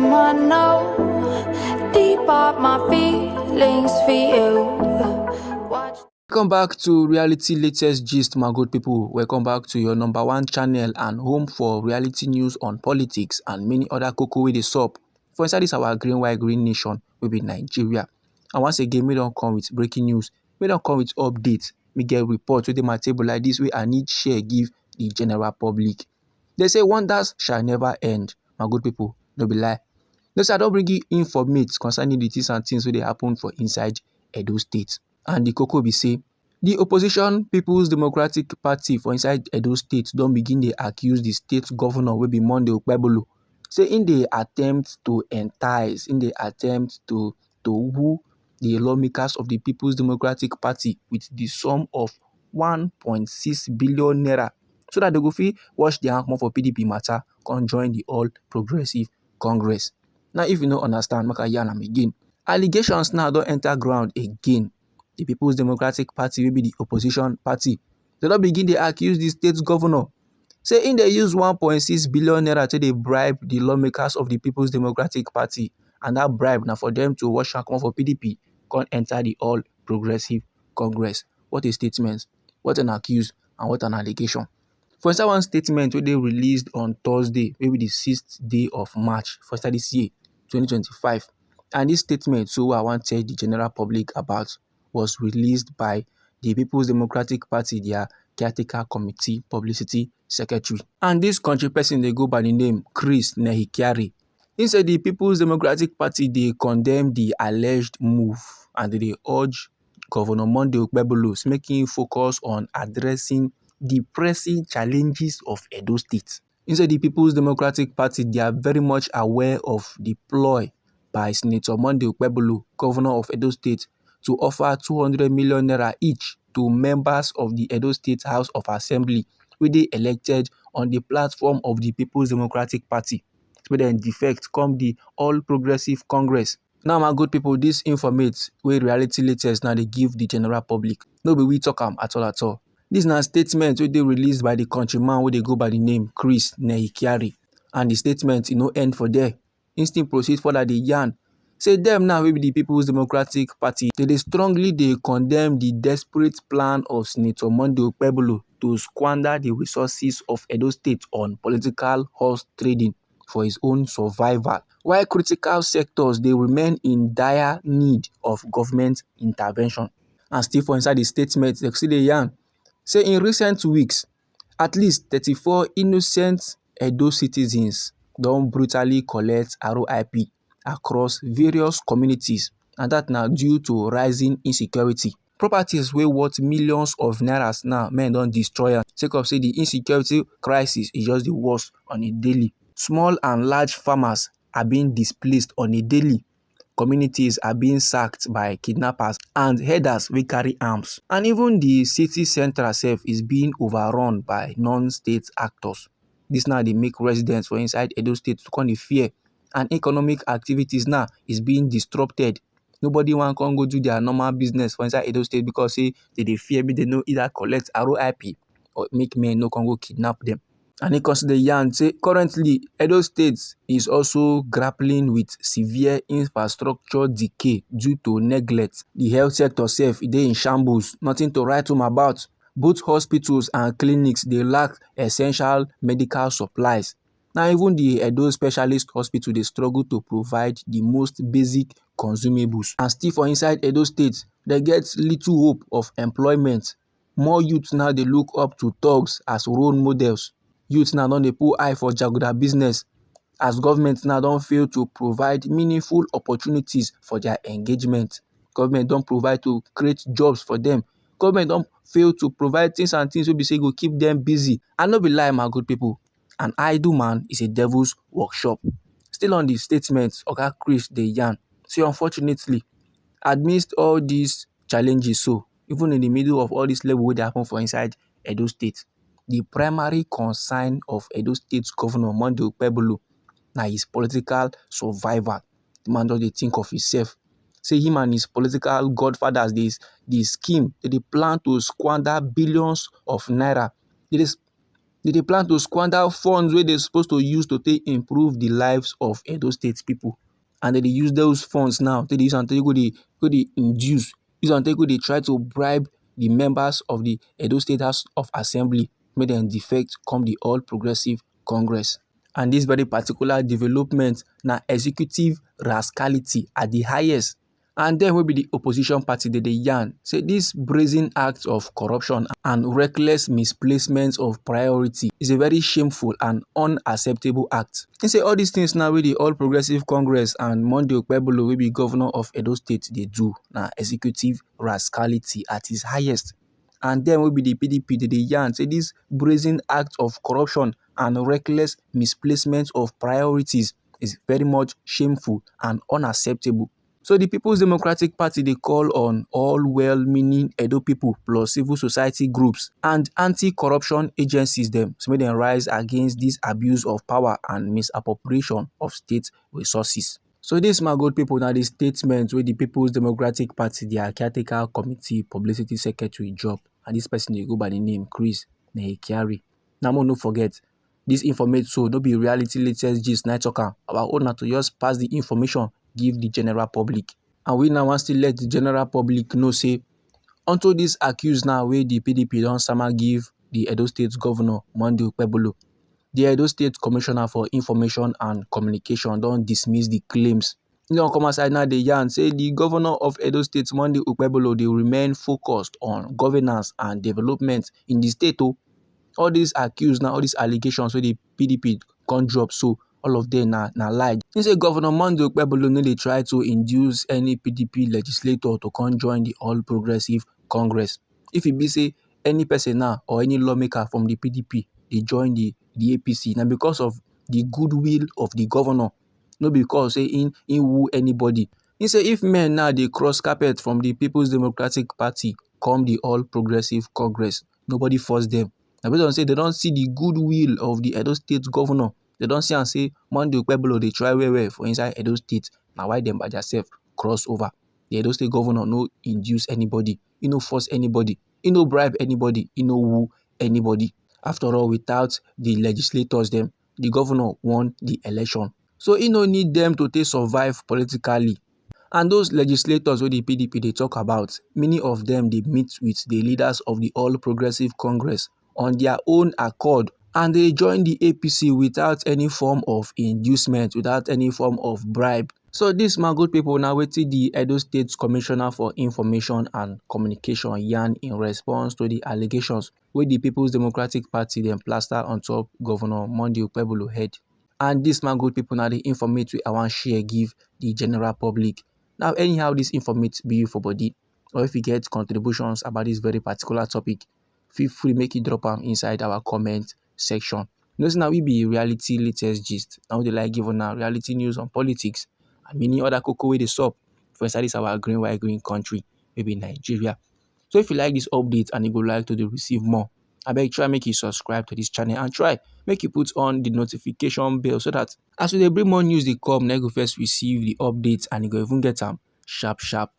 I know deep up my feelings for you. Welcome back to Reality Latest Gist, my good people. Welcome back to your number one channel and home for reality news on politics and many other cocoa with the sup. For inside this our green nation will be Nigeria. And once again, we don't come with breaking news. We don't come with updates. We get reports with my table like this way I need share give the general public. They say wonders shall never end, my good people. No be lie. No, sir, I don't bring you informate concerning the things and things where they happen for inside Edo State. And the cocoa be say, the opposition People's Democratic Party for inside Edo State don't begin to accuse the state governor will be Monday Okpebholo. Say in the attempt to entice, in the attempt to woo the lawmakers of the People's Democratic Party with the sum of 1.6 billion naira so that they go fit wash their hands for PDP matter, come join the All Progressive Congress. Now, if you don't understand, make I yarn am again. Allegations now don't enter ground again. The People's Democratic Party will be the opposition party. They don't begin to accuse the state governor. Say in they use 1.6 billion naira to they bribe the lawmakers of the People's Democratic Party. And that bribe now for them to wash and come for PDP, can't enter the All Progressive Congress. What a statement, what an accuse, and what an allegation. For inside one statement where they released on Thursday, maybe the 6th day of March for this year, 2025. And this statement, so I want to tell the general public about, was released by the People's Democratic Party, their caretaker committee publicity secretary. And this country person, they go by the name Chris Nehikiari. Inside the People's Democratic Party, they condemn the alleged move and they urge Governor Monday Okpebholo making focus on addressing the pressing challenges of Edo State. Inside the People's Democratic Party, they are very much aware of the ploy by Senator Monday Okpebholo, governor of Edo State, to offer 200 million naira each to members of the Edo State House of Assembly, where they elected on the platform of the People's Democratic Party, where then defect come the All Progressive Congress. Now, my good people, this informates where reality latest now they give the general public. No be we talk at all. This is a statement where they released by the countryman where they go by the name Chris Nehikiari. And the statement, end for there. Instant proceed further the yarn. Say them now will be the People's Democratic Party. They strongly condemn the desperate plan of Senator Monday Okpebholo to squander the resources of Edo State on political horse trading for his own survival. While critical sectors they remain in dire need of government intervention. And still for inside the statement, they see the yarn. Say in recent weeks, at least 34 innocent Edo citizens don't brutally collect RIP across various communities, and that now due to rising insecurity. Properties wey worth millions of nairas now, men don't destroy am sake of say the insecurity crisis is just the worst on a daily. Small and large farmers are being displaced on a daily. Communities are being sacked by kidnappers and herders wey carry arms. And even the city center itself is being overrun by non-state actors. This now they make residents for inside Edo State to come dey fear, and economic activities now is being disrupted. Nobody want can go do their normal business for inside Edo State because say they fear me they no either collect RIP or make men no can go kidnap them. And it consider yarn say currently Edo State is also grappling with severe infrastructure decay due to neglect. The health sector self they in shambles, nothing to write home about. Both hospitals and clinics they lack essential medical supplies. Now even the Edo Specialist Hospital they struggle to provide the most basic consumables. And still for inside Edo State, they get little hope of employment. More youths now they look up to thugs as role models. Youths now don't they put eye for jaguda business, as government now don't fail to provide meaningful opportunities for their engagement. Government don't provide to create jobs for them. Government don't fail to provide things and things will be say go keep them busy. And not be lie, my good people. An idle man is a devil's workshop. Still on the statement, Oga Chris dey yarn. So unfortunately, amidst all these challenges, so even in the middle of all this level wey dey happen for inside Edo State, the primary concern of Edo State Governor Monday Okpebholo na his political survival. The man just dey think of himself. Say him and his political godfathers, the scheme, they plan to squander billions of naira. They plan to squander funds wey dey supposed to use to take improve the lives of Edo State people, and dem dey use those funds now take dey use am take go dey induce, use am take go dey try to bribe the members of the Edo State House of Assembly make dem defect come the All Progressive Congress. And this very particular development na executive rascality at the highest. And dem wey be the opposition party dey yarn say this brazen act of corruption and reckless misplacement of priority is a very shameful and unacceptable act. He say all these things now wey the All Progressive Congress and Monday Okpebholo wey be governor of Edo State dey do na executive rascality at its highest. And dem wey be the PDP dey yarn say this brazen act of corruption and reckless misplacement of priorities is very much shameful and unacceptable. So the People's Democratic Party dey call on all well-meaning Edo people plus civil society groups and anti-corruption agencies dem to make dem rise against this abuse of power and misappropriation of state resources. So this, my good people, na the statement wey the People's Democratic Party their caretaker committee publicity secretary drop, and this person dey go by the name Chris Nehikiari. Now no forget, this informate so no be reality latest gist na talk am. Our own na to just pass the information give the general public, and we now want to let the general public know say unto this accuse now wey the PDP don sama give the Edo State Governor Monday Okpebholo, the Edo State Commissioner for Information and Communication don dismiss the claims. He don come outside now dey yarn say the Governor of Edo State Monday Okpebholo dey remain focused on governance and development in the state. All these accuse now, all these allegations wey the PDP come drop, so all of them na lie. He say Governor Monday Okpebholo no dey try to induce any PDP legislator to come join the All Progressive Congress. If e be say any person now or any lawmaker from the PDP dey join the APC, na because of the goodwill of the governor, no because say in woo anybody. He say if men now dey cross carpet from the People's Democratic Party come the All Progressive Congress, nobody force them. Na based on say they don see the goodwill of the Edo State governor. They don see am say Monday Okpebholo dey try well for inside Edo State. Na why dem by themselves cross over. The Edo State governor no induce anybody, he no force anybody, he no bribe anybody, he no woo anybody. After all, without the legislators them, the governor won the election. So he no need them to take survive politically. And those legislators wey the PDP dey talk about, many of them dey meet with the leaders of the All Progressive Congress on their own accord, and they join the APC without any form of inducement, without any form of bribe. So this, my good people, na wetin the Edo State Commissioner for Information and Communication yarn in response to the allegations wey the People's Democratic Party dem plaster on top Governor Monday Okpebholo head. And this, my good people, na the informate wey I wan share give the general public. Now anyhow this informate be you for body, or if you get contributions about this very particular topic, feel free make you drop am inside our comment section. You know say na we be reality latest gist. Now we dey like give una reality news on politics and many other koko wey dey sup for inside this our green white green country, maybe Nigeria. So if you like this update and you go like to dey receive more, abeg try make you subscribe to this channel and try make you put on the notification bell so that as we dey bring more news dey come, na you go first receive the updates and you go even get am sharp sharp.